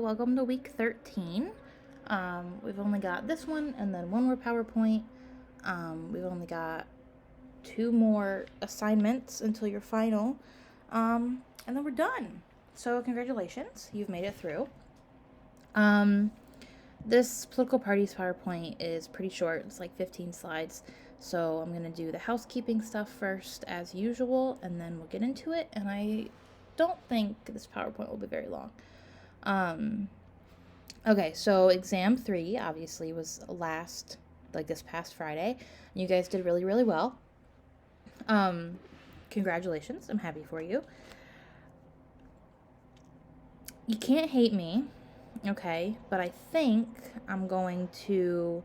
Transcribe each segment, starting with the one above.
welcome to week 13. We've only got this one and then one more PowerPoint. We've only got 2 more assignments until your final, and then we're done. So congratulations, you've made it through. This political parties PowerPoint is pretty short. It's like 15 slides. So I'm going to do the housekeeping stuff first as usual, and then we'll get into it. And I don't think this PowerPoint will be very long. Okay, so exam 3 obviously was this past Friday. And you guys did really, really well. Congratulations. I'm happy for you. You can't hate me, okay? But I think I'm going to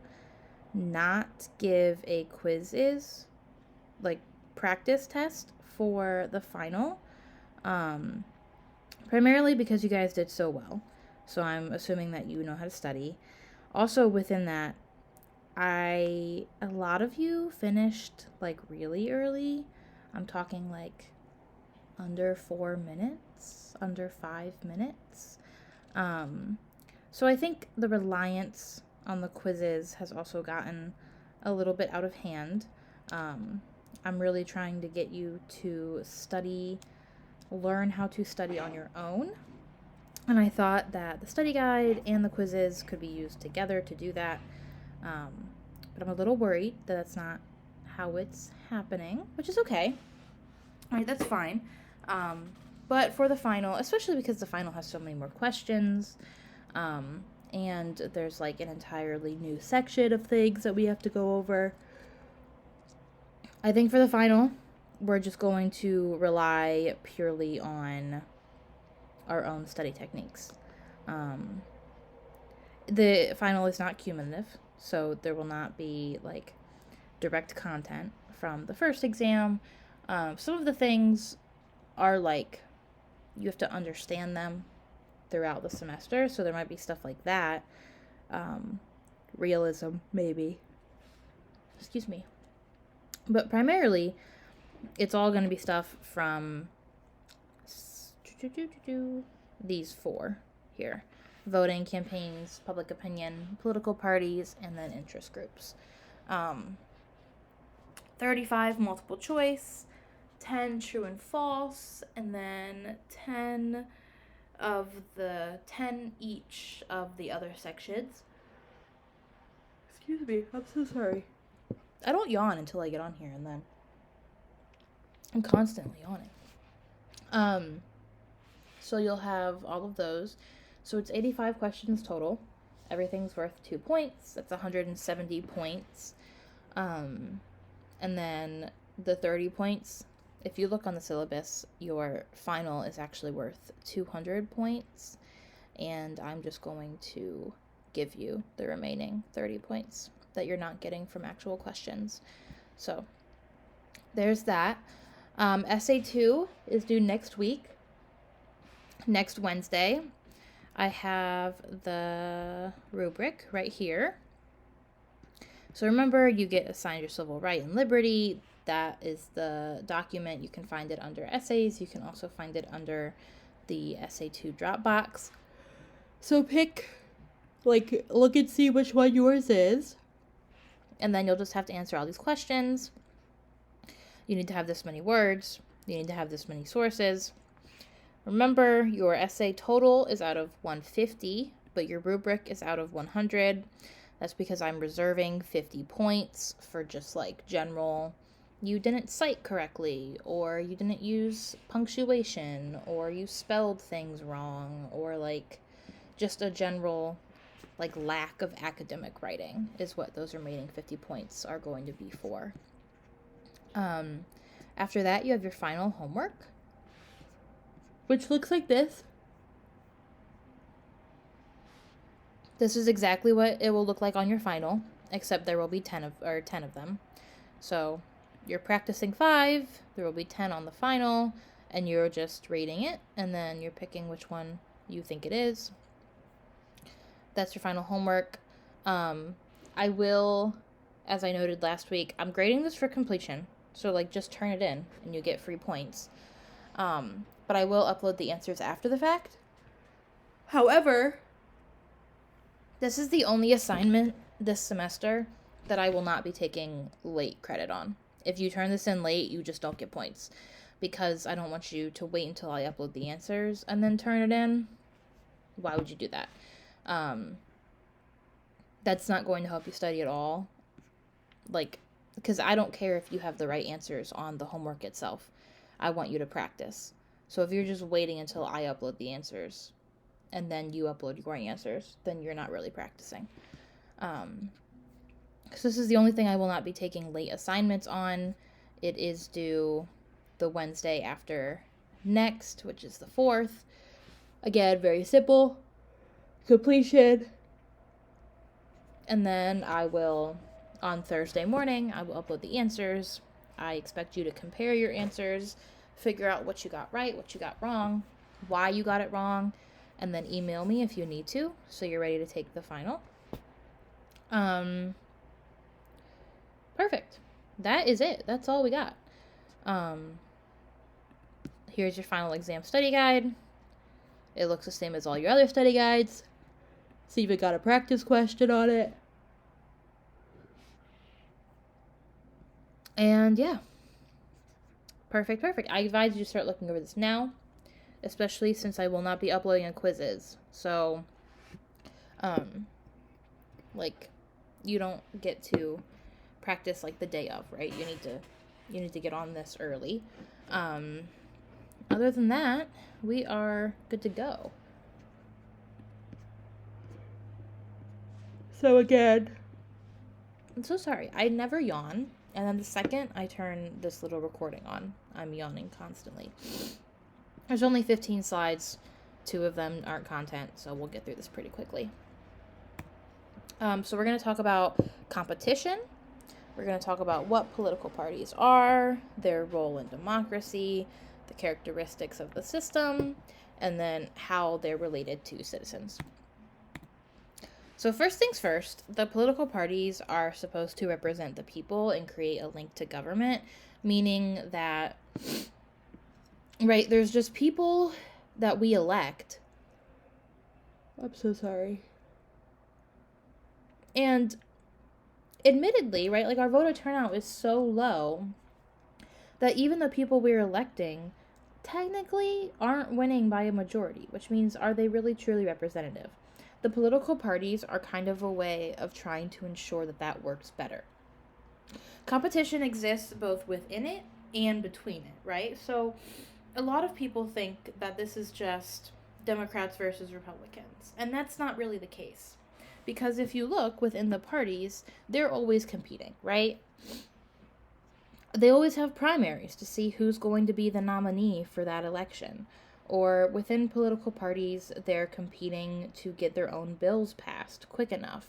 not give a quizzes, practice test for the final. Primarily because you guys did so well. So I'm assuming that you know how to study. Also within that, a lot of you finished really early. I'm talking under 4 minutes, under 5 minutes. So I think the reliance on the quizzes has also gotten a little bit out of hand. I'm really trying to get you to learn how to study on your own. And I thought that the study guide and the quizzes could be used together to do that. But I'm a little worried that that's not how it's happening, which is okay. All right, that's fine. But for the final, especially because the final has so many more questions, and there's an entirely new section of things that we have to go over, I think for the final, we're just going to rely purely on our own study techniques. The final is not cumulative, so there will not be direct content from the first exam. Some of the things are you have to understand them throughout the semester, so there might be stuff like that. Realism, maybe. Excuse me. But primarily, it's all going to be stuff from these 4 here: voting, campaigns, public opinion, political parties, and then interest groups. 35 multiple choice, 10 true and false, and then 10 each of the other sections. Excuse me, I'm so sorry. I don't yawn until I get on here, and then I'm constantly yawning. So you'll have all of those. So it's 85 questions total. Everything's worth 2 points. That's 170 points. And then the 30 points, if you look on the syllabus, your final is actually worth 200 points. And I'm just going to give you the remaining 30 points that you're not getting from actual questions. So there's that. Essay 2 is due next week. Next Wednesday. I have the rubric right here. So remember, you get assigned your civil right and liberty. That is the document. You can find it under essays. You can also find it under the Essay 2 Dropbox. So pick, look and see which one yours is. And then you'll just have to answer all these questions. You need to have this many words. You need to have this many sources. Remember, your essay total is out of 150, but your rubric is out of 100. That's because I'm reserving 50 points for just general, you didn't cite correctly, or you didn't use punctuation, or you spelled things wrong, or just a general lack of academic writing is what those remaining 50 points are going to be for. After that, you have your final homework, which looks like this. This is exactly what it will look like on your final, except there will be 10 of them. So you're practicing 5, there will be 10 on the final, and you're just rating it, and then you're picking which one you think it is. That's your final homework. I will, as I noted last week, I'm grading this for completion, so just turn it in and you get free points. But I will upload the answers after the fact. However, This is the only assignment this semester that I will not be taking late credit on. If you turn this in late, you just don't get points, because I don't want you to wait until I upload the answers and then turn it in. Why would you do that? That's not going to help you study at all. Like, because I don't care if you have the right answers on the homework itself. I want you to practice. So if you're just waiting until I upload the answers and then you upload your answers, then you're not really practicing. So this is the only thing I will not be taking late assignments on. It is due the Wednesday after next, which is the 4th. Again, very simple. Completion. And then I will, on Thursday morning, I will upload the answers. I expect you to compare your answers, figure out what you got right, what you got wrong, why you got it wrong, and then email me if you need to, so you're ready to take the final. Perfect. That is it. That's all we got. Here's your final exam study guide. It looks the same as all your other study guides. It's even got a practice question on it. And yeah. Perfect. I advise you to start looking over this now, especially since I will not be uploading a quizzes. So, you don't get to practice like the day of, right? You need to get on this early. Other than that, we are good to go. So again, I'm so sorry. I never yawn, and then the second I turn this little recording on, I'm yawning constantly. There's only 15 slides. 2 of them aren't content, so we'll get through this pretty quickly. So we're going to talk about competition. We're going to talk about what political parties are, their role in democracy, the characteristics of the system, and then how they're related to citizens. So first things first, the political parties are supposed to represent the people and create a link to government, meaning that, right, there's just people that we elect. I'm so sorry. And admittedly, right, like our voter turnout is so low that even the people we're electing technically aren't winning by a majority, which means, are they really truly representative? The political parties are kind of a way of trying to ensure that that works better. Competition exists both within it and between it, right? So a lot of people think that this is just Democrats versus Republicans, and that's not really the case. Because if you look within the parties, they're always competing, right? They always have primaries to see who's going to be the nominee for that election. Or within political parties, they're competing to get their own bills passed quick enough.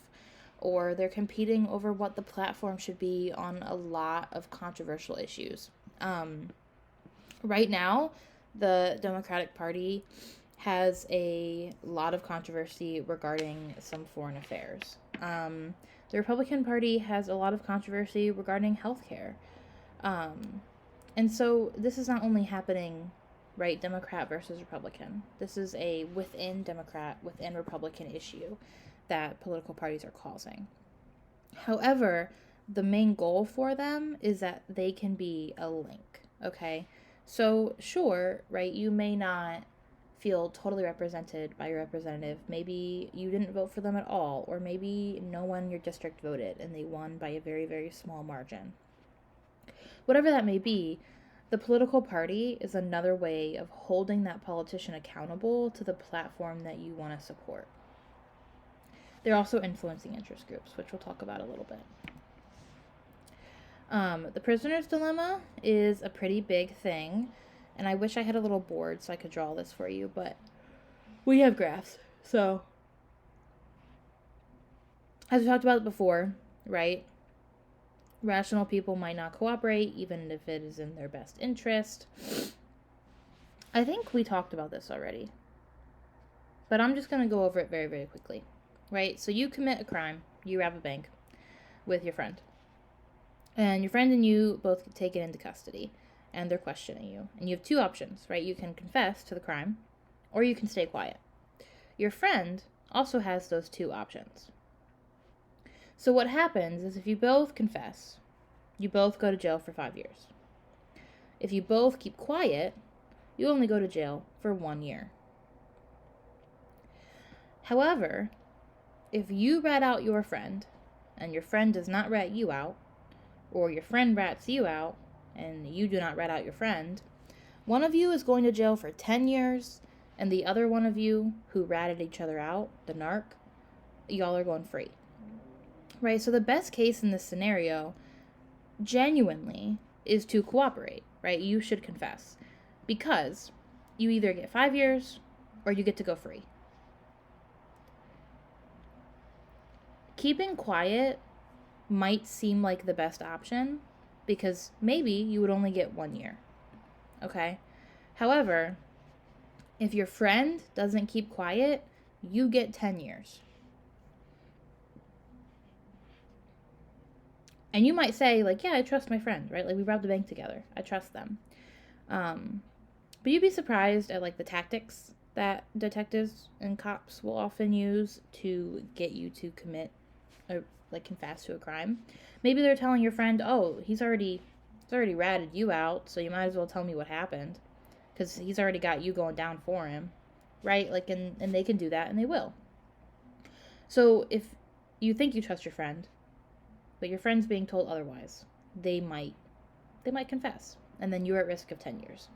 Or they're competing over what the platform should be on a lot of controversial issues. Right now, the Democratic Party has a lot of controversy regarding some foreign affairs. The Republican Party has a lot of controversy regarding healthcare. And so this is not only happening, right, Democrat versus Republican. This is a within Democrat, within Republican issue that political parties are causing. However, the main goal for them is that they can be a link, okay? So sure, right, you may not feel totally represented by your representative. Maybe you didn't vote for them at all, or maybe no one in your district voted and they won by a very, very small margin. Whatever that may be, the political party is another way of holding that politician accountable to the platform that you want to support. They're also influencing interest groups, which we'll talk about a little bit. The prisoner's dilemma is a pretty big thing, and I wish I had a little board so I could draw this for you, but we have graphs. So, as we talked about before, right? Rational people might not cooperate, even if it is in their best interest. I think we talked about this already, but I'm just going to go over it very, very quickly, right? So you commit a crime, you rob a bank with your friend, and your friend and you both take it into custody, and they're questioning you. And you have 2 options, right? You can confess to the crime, or you can stay quiet. Your friend also has those two options. So what happens is if you both confess, you both go to jail for 5 years. If you both keep quiet, you only go to jail for 1 year. However, if you rat out your friend and your friend does not rat you out, or your friend rats you out and you do not rat out your friend, one of you is going to jail for 10 years and the other one of you who ratted each other out, the narc, y'all are going free. Right? So the best case in this scenario, genuinely, is to cooperate, right? You should confess. Because you either get 5 years or you get to go free. Keeping quiet might seem like the best option because maybe you would only get 1 year. Okay? However, if your friend doesn't keep quiet, you get 10 years. And you might say, like, yeah, I trust my friend, right? Like, we robbed a bank together. I trust them. But you'd be surprised at, like, the tactics that detectives and cops will often use to get you to commit or, like, confess to a crime. Maybe they're telling your friend, oh, he's already ratted you out, so you might as well tell me what happened. Because he's already got you going down for him, right? Like, and they can do that, and they will. So if you think you trust your friend, but your friend's being told otherwise, they might confess, and then you're at risk of 10 years.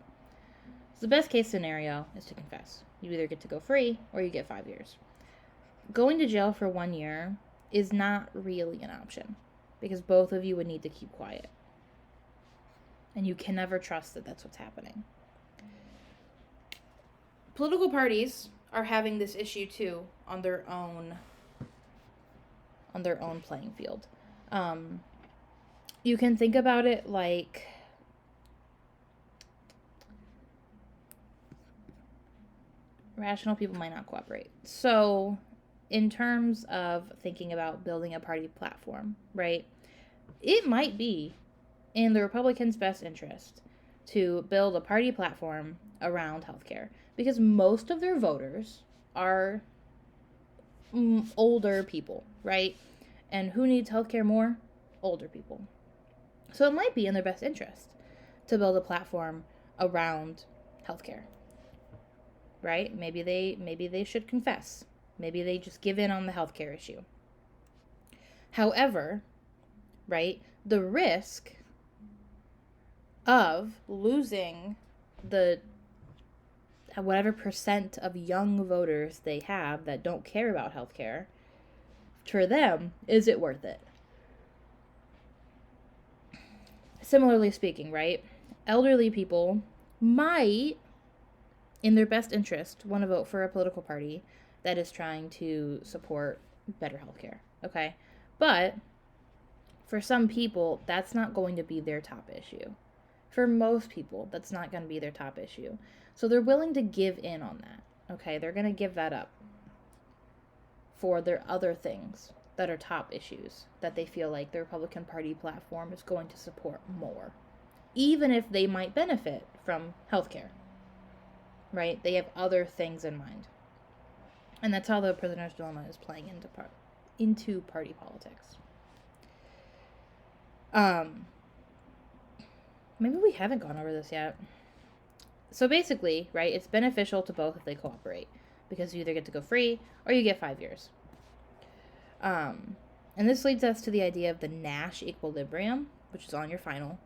So the best case scenario is to confess. You either get to go free or you get 5 years. Going to jail for 1 year is not really an option because both of you would need to keep quiet. And you can never trust that that's what's happening. Political parties are having this issue too on their own playing field. You can think about it like rational people might not cooperate. So in terms of thinking about building a party platform, right, it might be in the Republicans' best interest to build a party platform around healthcare because most of their voters are older people, right? And who needs healthcare more? Older people. So it might be in their best interest to build a platform around healthcare. Right? Maybe they should confess. Maybe they just give in on the healthcare issue. However, right, the risk of losing the whatever percent of young voters they have that don't care about healthcare, for them, is it worth it? Similarly speaking, right, elderly people might, in their best interest, want to vote for a political party that is trying to support better healthcare, okay? But for some people, that's not going to be their top issue. For most people, that's not going to be their top issue. So they're willing to give in on that, okay? They're going to give that up for their other things that are top issues that they feel like the Republican Party platform is going to support more, even if they might benefit from healthcare, right? They have other things in mind. And that's how the prisoner's dilemma is playing into party politics. Maybe we haven't gone over this yet. So basically, right, it's beneficial to both if they cooperate because you either get to go free or you get 5 years. And this leads us to the idea of the Nash equilibrium, which is on your final.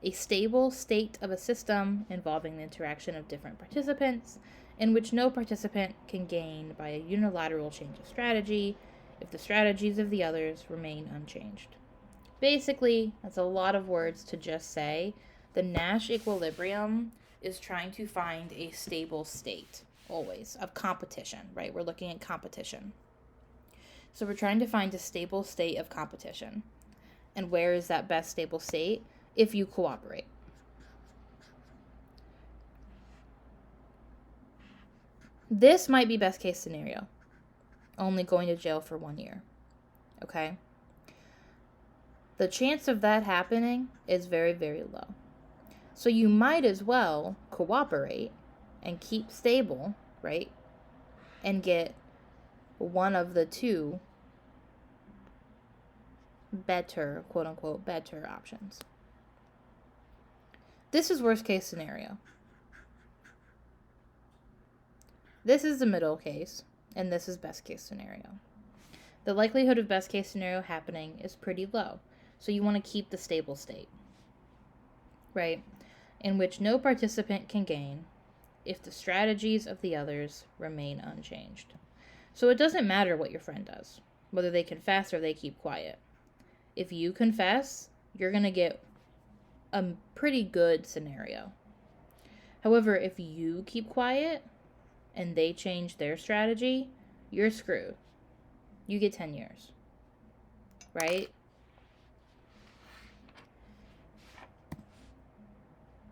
A stable state of a system involving the interaction of different participants in which no participant can gain by a unilateral change of strategy if the strategies of the others remain unchanged. Basically, that's a lot of words to just say. The Nash equilibrium is trying to find a stable state, always, of competition, right? We're looking at competition. So we're trying to find a stable state of competition. And where is that best stable state? If you cooperate. This might be best case scenario. Only going to jail for 1 year. Okay? The chance of that happening is very, very low. So you might as well cooperate and keep stable, right? And get one of the two better, quote unquote, better options. This is worst case scenario. This is the middle case, and this is best case scenario. The likelihood of best case scenario happening is pretty low, so you want to keep the stable state, right? In which no participant can gain if the strategies of the others remain unchanged. So it doesn't matter what your friend does, whether they confess or they keep quiet. If you confess, you're going to get a pretty good scenario. However, if you keep quiet and they change their strategy, you're screwed. You get 10 years, right?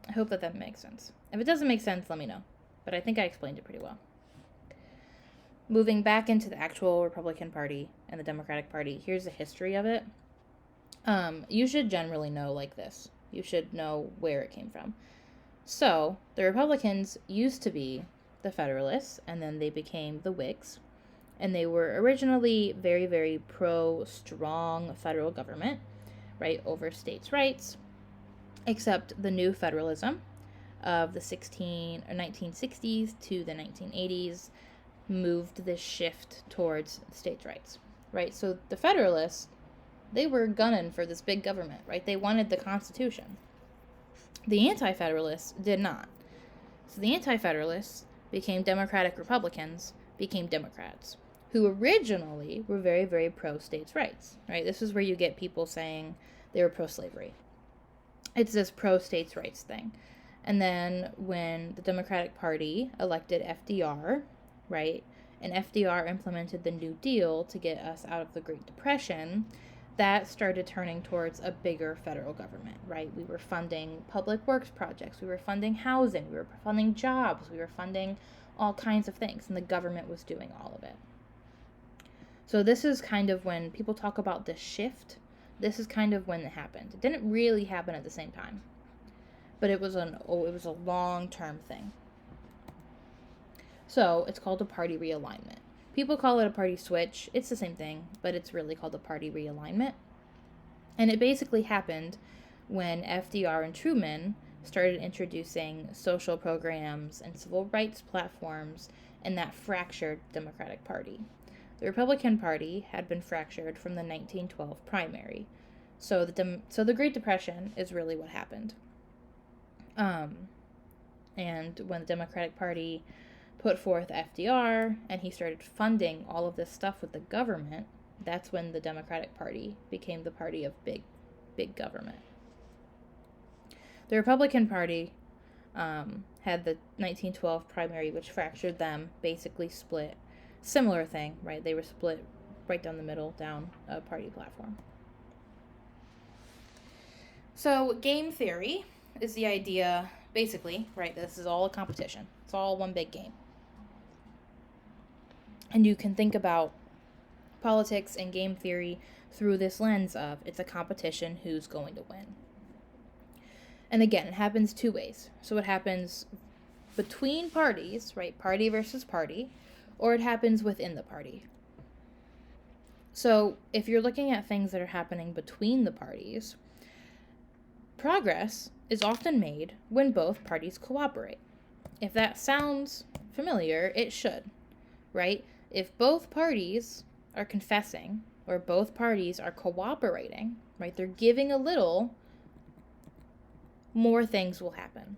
I hope that makes sense. If it doesn't make sense, let me know. But I think I explained it pretty well. Moving back into the actual Republican Party and the Democratic Party, here's the history of it. You should generally know like this. You should know where it came from. So, the Republicans used to be the Federalists, and then they became the Whigs. And they were originally very, very pro-strong federal government, right, over states' rights, except the new federalism of the 1960s to the 1980s moved this shift towards states' rights, right? So the Federalists, they were gunning for this big government, right? They wanted the Constitution. The Anti-Federalists did not. So the Anti-Federalists became Democratic Republicans, became Democrats, who originally were very, very pro-states' rights, right? This is where you get people saying they were pro-slavery. It's this pro-states' rights thing. And then when the Democratic Party elected FDR, right, and FDR implemented the New Deal to get us out of the Great Depression, that started turning towards a bigger federal government, right? We were funding public works projects, we were funding housing, we were funding jobs, we were funding all kinds of things, and the government was doing all of it. So this is kind of when people talk about this shift, this is kind of when it happened. It didn't really happen at the same time, but it was a long-term thing. So it's called a party realignment. People call it a party switch. It's the same thing, but it's really called a party realignment. And it basically happened when FDR and Truman started introducing social programs and civil rights platforms, and that fractured the Democratic Party. The Republican Party had been fractured from the 1912 primary. So the Great Depression is really what happened. And when the Democratic Party put forth FDR and he started funding all of this stuff with the government, that's when the Democratic Party became the party of big government. The Republican Party had the 1912 primary, which fractured them, basically split. Similar thing, right? They were split right down the middle, down a party platform. So game theory is the idea, basically, right? This is all a competition. It's all one big game. And you can think about politics and game theory through this lens of it's a competition, who's going to win. And again, it happens two ways. So it happens between parties, right? Party versus party, or it happens within the party. So if you're looking at things that are happening between the parties, progress is often made when both parties cooperate. If that sounds familiar, it should, right? If both parties are confessing or both parties are cooperating, right, they're giving a little, more things will happen,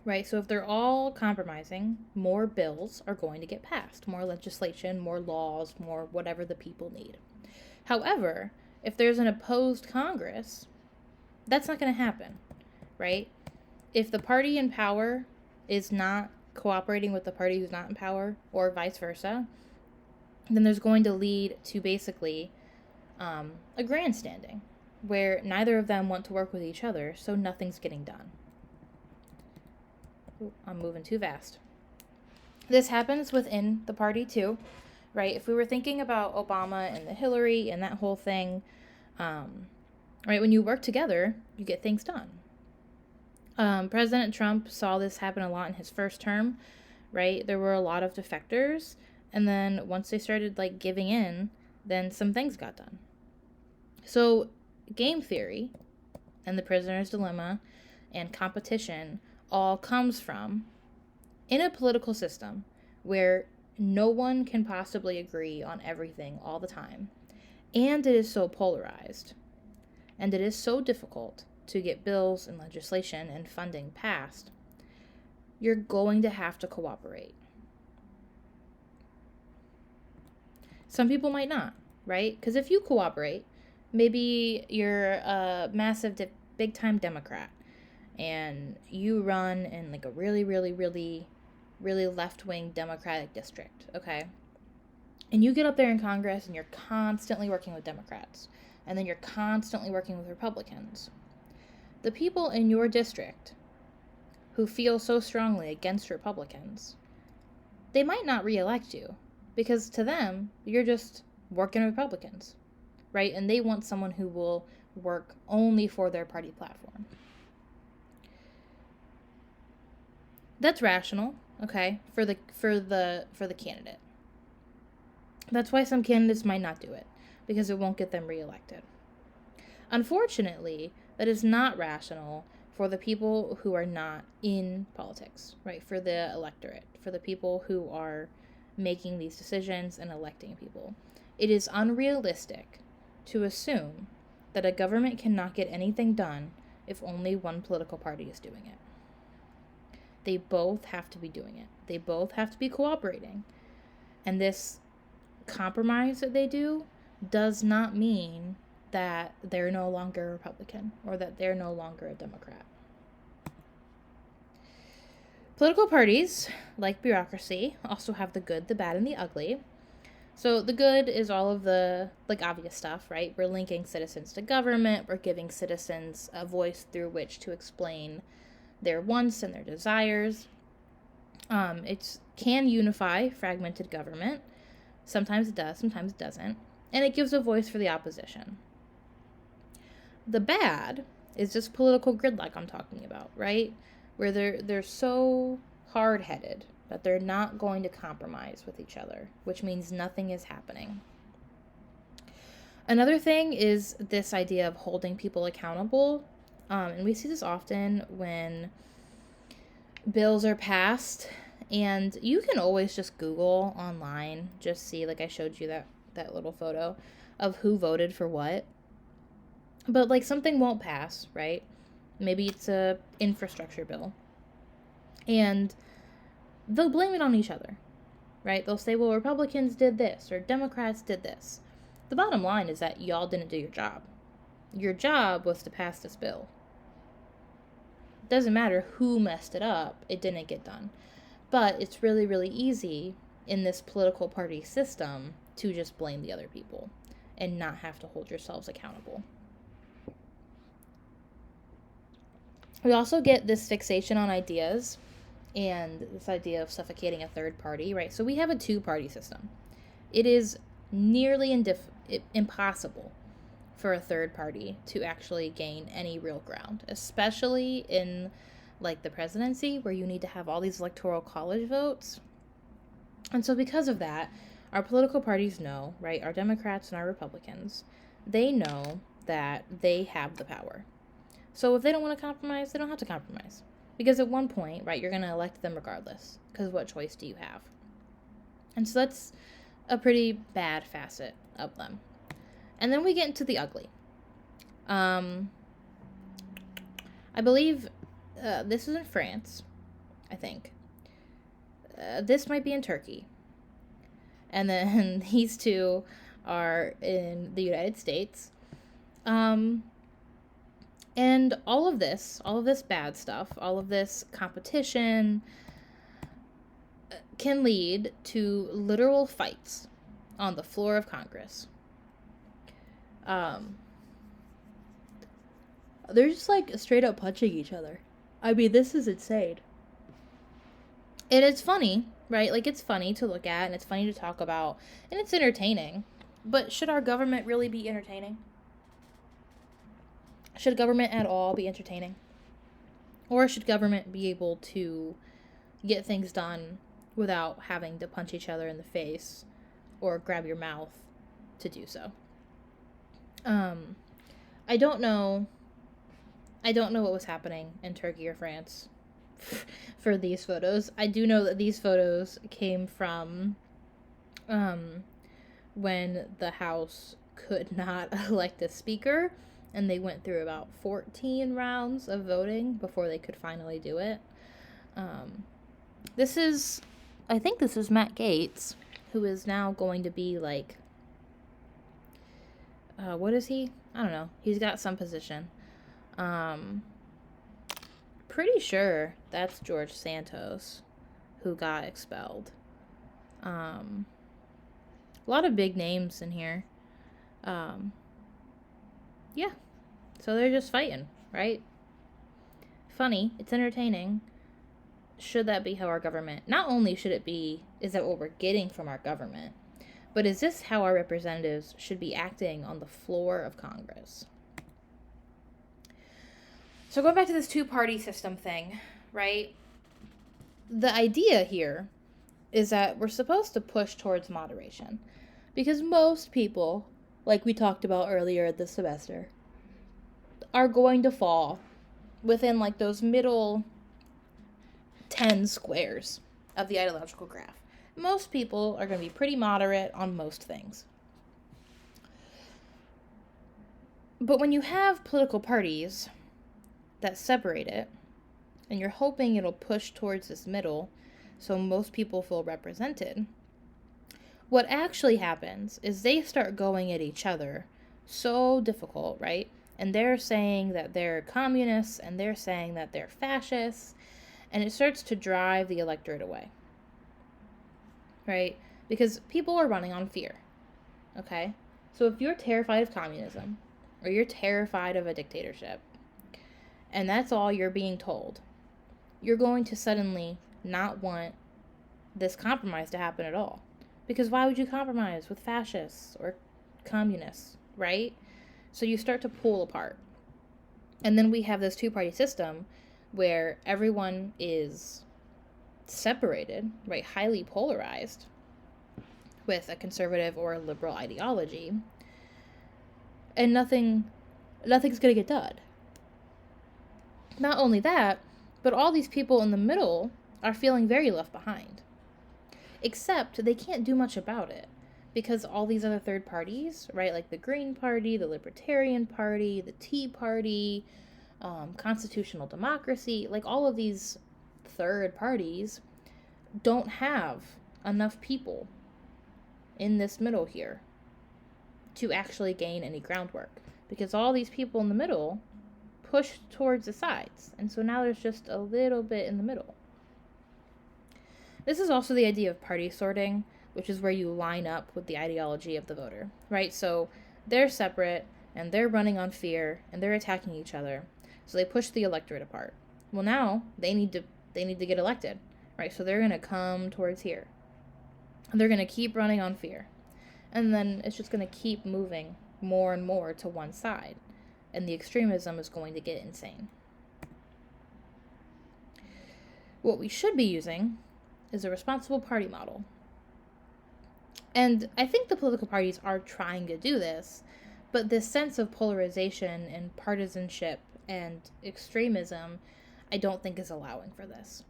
right? So if they're all compromising, more bills are going to get passed, more legislation, more laws, more whatever the people need. However, if there's an opposed Congress, that's not going to happen, right? If the party in power is not cooperating with the party who's not in power, or vice versa, then there's going to lead to basically a grandstanding, where neither of them want to work with each other, so nothing's getting done. Ooh, I'm moving too fast. This happens within the party too, right? If we were thinking about Obama and the Hillary and that whole thing, right, when you work together, you get things done. President Trump saw this happen a lot in his first term, right? There were a lot of defectors, And then once they started like giving in, then some things got done. So game theory and the prisoner's dilemma and competition all comes from in a political system where no one can possibly agree on everything all the time, and it is so polarized, and it is so difficult to get bills and legislation and funding passed, you're going to have to cooperate. Some people might not, right? Because if you cooperate, maybe you're a massive, big-time Democrat, and you run in like a really, really, really, really left-wing Democratic district, okay? And you get up there in Congress and you're constantly working with Democrats, and then you're constantly working with Republicans. The people in your district who feel so strongly against Republicans, they might not reelect you, because to them, you're just working with Republicans, right? And they want someone who will work only for their party platform. That's rational, okay, for the candidate. That's why some candidates might not do it, because it won't get them reelected. Unfortunately, that is not rational for the people who are not in politics, right? For the electorate, for the people who are making these decisions and electing people. It is unrealistic to assume that a government cannot get anything done if only one political party is doing it. They both have to be doing it. They both have to be cooperating. And this compromise that they do does not mean that they're no longer a Republican or that they're no longer a Democrat. Political parties, like bureaucracy, also have the good, the bad, and the ugly. So the good is all of the, like, obvious stuff, right? We're linking citizens to government. We're giving citizens a voice through which to explain their wants and their desires. It can unify fragmented government. Sometimes it does, sometimes it doesn't. And it gives a voice for the opposition. The bad is just political gridlock I'm talking about, right? Where they're so hard-headed that they're not going to compromise with each other, which means nothing is happening. Another thing is this idea of holding people accountable. And we see this often when bills are passed, and you can always just Google online, just see, like I showed you that little photo of who voted for what. But like something won't pass, right? Maybe it's a infrastructure bill. And they'll blame it on each other, right? They'll say, well, Republicans did this or Democrats did this. The bottom line is that y'all didn't do your job. Your job was to pass this bill. It doesn't matter who messed it up, it didn't get done. But it's really, really easy in this political party system to just blame the other people and not have to hold yourselves accountable. We also get this fixation on ideas and this idea of suffocating a third party, right? So we have a two-party system. It is nearly impossible for a third party to actually gain any real ground, especially in like the presidency where you need to have all these electoral college votes. And so because of that, our political parties know, right, our Democrats and our Republicans, they know that they have the power. So if they don't want to compromise, they don't have to compromise. Because at one point, right, you're going to elect them regardless, because what choice do you have? And so that's a pretty bad facet of them. And then we get into the ugly. I believe this is in France, I think. This might be in Turkey. And then these two are in the United States. And all of this bad stuff, all of this competition can lead to literal fights on the floor of Congress. They're just like straight up punching each other. I mean, this is insane. And it's funny, right? Like, it's funny to look at and it's funny to talk about and it's entertaining. But should our government really be entertaining? Should government at all be entertaining? Or should government be able to get things done without having to punch each other in the face or grab your mouth to do so. I don't know what was happening in Turkey or France for these photos. I do know that these photos came from when the House could not elect a speaker, and they went through about 14 rounds of voting before they could finally do it. I think this is Matt Gaetz, who is now going to be like, what is he? I don't know. He's got some position. Pretty sure that's George Santos who got expelled. A lot of big names in here. Yeah. So they're just fighting, right? Funny. It's entertaining. Should that be how our government... Not only should it be, is that what we're getting from our government, but is this how our representatives should be acting on the floor of Congress? So going back to this two-party system thing, right? The idea here is that we're supposed to push towards moderation. Because most people, like we talked about earlier this semester, are going to fall within like those middle 10 squares of the ideological graph. Most people are going to be pretty moderate on most things. But when you have political parties that separate it, and you're hoping it'll push towards this middle so most people feel represented, what actually happens is they start going at each other. So difficult, right? And they're saying that they're communists, and they're saying that they're fascists, and it starts to drive the electorate away, right? Because people are running on fear, okay? So if you're terrified of communism, or you're terrified of a dictatorship, and that's all you're being told, you're going to suddenly not want this compromise to happen at all. Because why would you compromise with fascists or communists, right? So you start to pull apart. And then we have this two-party system where everyone is separated, right, highly polarized with a conservative or a liberal ideology, and nothing's going to get done. Not only that, but all these people in the middle are feeling very left behind. Except they can't do much about it because all these other third parties, right, like the Green Party, the Libertarian Party, the Tea Party, Constitutional Democracy, like all of these third parties don't have enough people in this middle here to actually gain any groundwork, because all these people in the middle push towards the sides, and so now there's just a little bit in the middle. This is also the idea of party sorting, which is where you line up with the ideology of the voter, right? So they're separate, and they're running on fear, and they're attacking each other, so they push the electorate apart. Well, now they need to get elected, right? So they're going to come towards here. They're going to keep running on fear, and then it's just going to keep moving more and more to one side, and the extremism is going to get insane. What we should be using is a responsible party model. And I think the political parties are trying to do this, but this sense of polarization and partisanship and extremism, I don't think is allowing for this.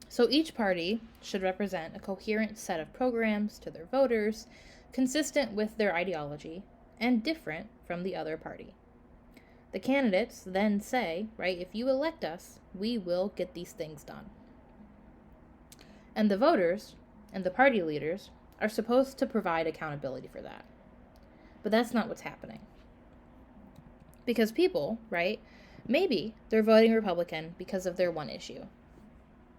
So each party should represent a coherent set of programs to their voters, consistent with their ideology, and different from the other party. The candidates then say, right, if you elect us, we will get these things done. And the voters and the party leaders are supposed to provide accountability for that. But that's not what's happening. Because people, right, maybe they're voting Republican because of their one issue.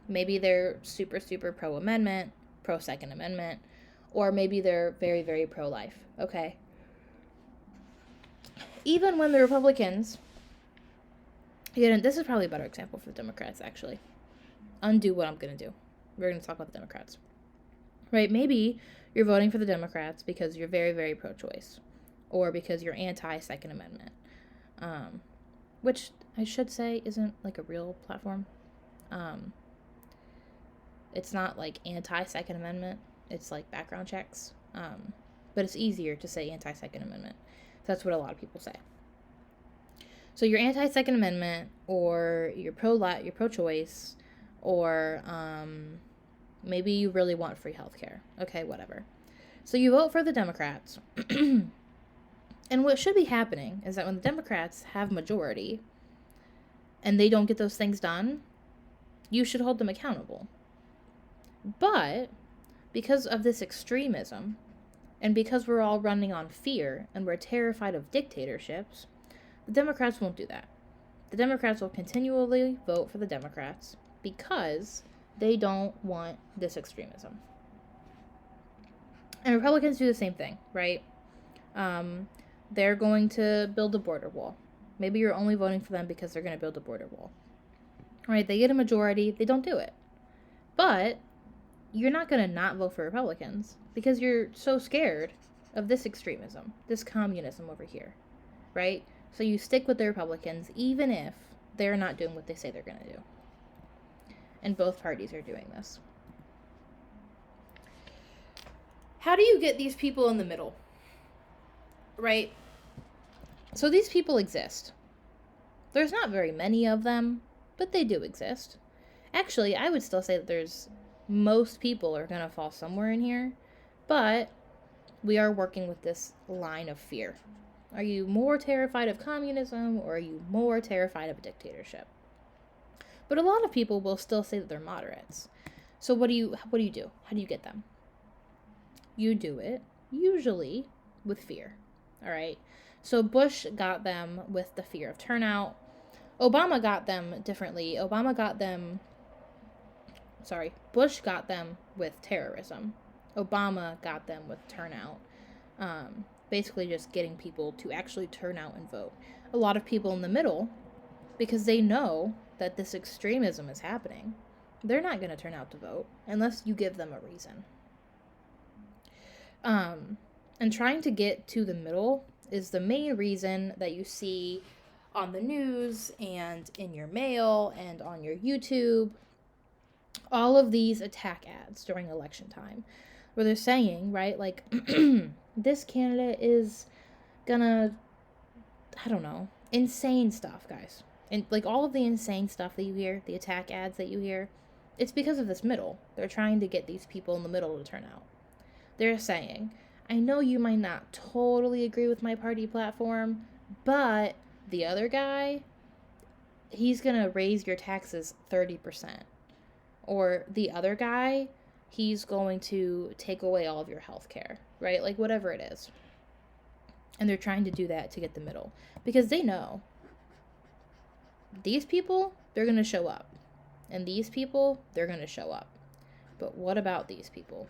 Maybe they're super, super pro-amendment, pro-Second Amendment, or maybe they're very, very pro-life, okay? Even when the Republicans, this is probably a better example for the Democrats, actually. Undo what I'm going to do. We're going to talk about the Democrats. Right? Maybe you're voting for the Democrats because you're very, very pro-choice, or because you're anti-Second Amendment, which I should say isn't like a real platform. It's not like anti-Second Amendment. It's like background checks. But it's easier to say anti-Second Amendment. That's what a lot of people say. So you're anti-Second Amendment, or you're pro-life, you're pro-choice, or maybe you really want free healthcare. Okay, whatever. So you vote for the Democrats. And what should be happening is that when the Democrats have majority and they don't get those things done, you should hold them accountable. But because of this extremism, and because we're all running on fear and we're terrified of dictatorships, the Democrats won't do that. The Democrats will continually vote for the Democrats because they don't want this extremism. And Republicans do the same thing, right? They're going to build a border wall. Maybe you're only voting for them because they're going to build a border wall. Right? They get a majority, they don't do it. But you're not going to not vote for Republicans because you're so scared of this extremism, this communism over here, right? So you stick with the Republicans even if they're not doing what they say they're going to do. And both parties are doing this. How do you get these people in the middle? Right? So these people exist. There's not very many of them, but they do exist. Actually, I would still say that most people are going to fall somewhere in here, but we are working with this line of fear. Are you more terrified of communism, or are you more terrified of a dictatorship? But a lot of people will still say that they're moderates. So what do you do? How do you get them? You do it usually with fear. All right. So Bush got them with the fear of turnout. Obama got them differently. Bush got them with terrorism. Obama got them with turnout. Basically just getting people to actually turn out and vote. A lot of people in the middle, because they know that this extremism is happening, they're not going to turn out to vote unless you give them a reason. And trying to get to the middle is the main reason that you see on the news and in your mail and on your YouTube all of these attack ads during election time, where they're saying, right, like, this candidate is gonna, I don't know, insane stuff, guys. And, like, all of the insane stuff that you hear, the attack ads that you hear, it's because of this middle. They're trying to get these people in the middle to turn out. They're saying, I know you might not totally agree with my party platform, but the other guy, he's gonna raise your taxes 30%. Or the other guy, he's going to take away all of your health care, right? Like, whatever it is. And they're trying to do that to get the middle. Because they know these people, they're going to show up. And these people, they're going to show up. But what about these people?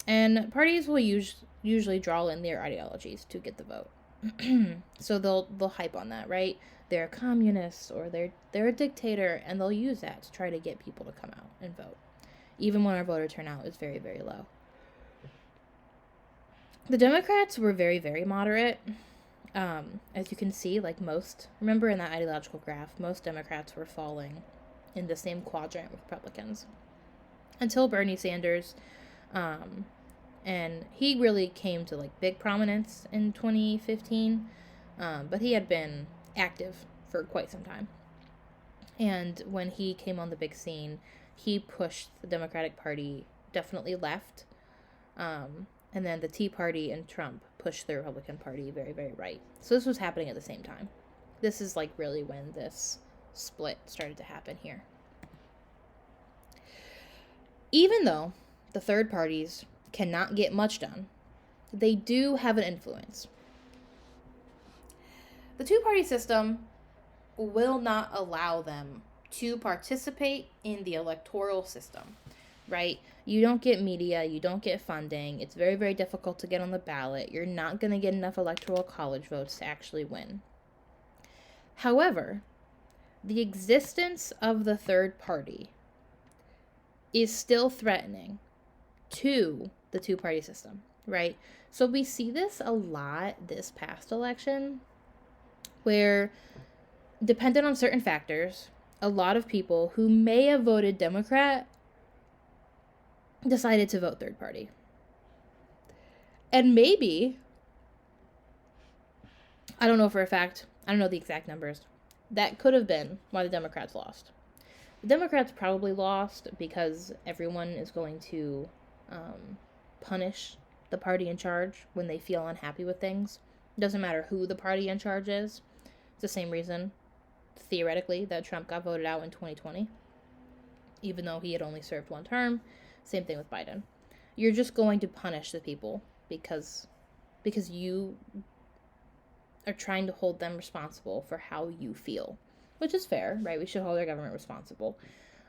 And parties will usually draw in their ideologies to get the vote. So they'll hype on that, right? They're communists, or they're a dictator, and they'll use that to try to get people to come out and vote, even when our voter turnout is very, very low. The Democrats were very, very moderate. As you can see, like remember in that ideological graph, most Democrats were falling in the same quadrant with Republicans. Until Bernie Sanders, and he really came to like big prominence in 2015, but he had been active for quite some time. And when he came on the big scene, he pushed the Democratic Party definitely left, and then the Tea Party and Trump pushed the Republican Party very, very right. So this was happening at the same time. This is like really when this split started to happen here. Even though the third parties cannot get much done, they do have an influence. The two-party system will not allow them to participate in the electoral system, right? You don't get media, you don't get funding, it's very, very difficult to get on the ballot, you're not going to get enough electoral college votes to actually win. However, the existence of the third party is still threatening to the two-party system, right? So we see this a lot this past election, where dependent on certain factors, a lot of people who may have voted Democrat decided to vote third party. And maybe, I don't know for a fact, I don't know the exact numbers, that could have been why the Democrats lost. The Democrats probably lost because everyone is going to punish the party in charge when they feel unhappy with things. It doesn't matter who the party in charge is. It's the same reason, theoretically, that Trump got voted out in 2020, even though he had only served one term. Same thing with Biden. You're just going to punish the people because you are trying to hold them responsible for how you feel, which is fair, right? We should hold our government responsible.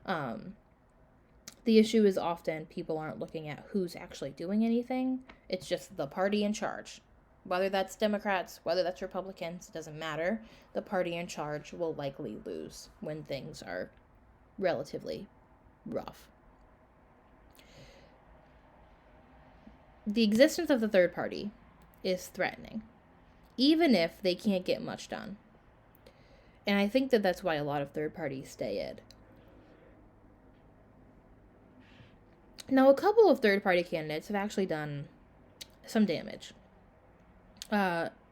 The issue is often people aren't looking at who's actually doing anything. It's just the party in charge. Whether that's Democrats, whether that's Republicans, it doesn't matter. The party in charge will likely lose when things are relatively rough. The existence of the third party is threatening, even if they can't get much done. And I think that that's why a lot of third parties stay in. Now, a couple of third party candidates have actually done some damage.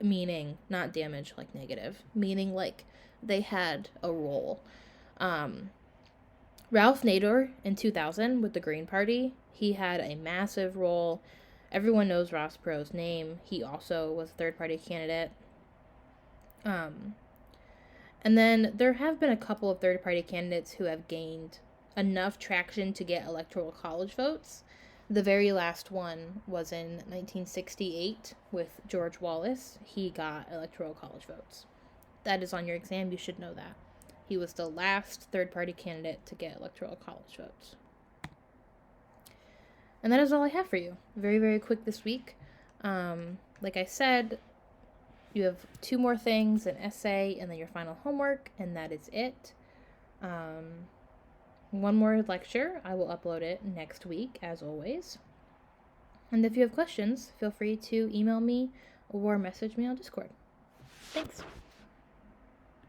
Meaning, not damage like negative, meaning like they had a role. Ralph Nader in 2000 with the Green Party, he had a massive role. Everyone knows Ross Perot's name. He also was a third-party candidate. And then there have been a couple of third-party candidates who have gained enough traction to get electoral college votes. The very last one was in 1968 with George Wallace. He got electoral college votes. That is on your exam. You should know that. He was the last third-party candidate to get electoral college votes. And that is all I have for you. Very, very quick this week. Like I said, you have 2 more things, an essay, and then your final homework, and that is it. One more lecture. I will upload it next week, as always. And if you have questions, feel free to email me or message me on Discord. Thanks.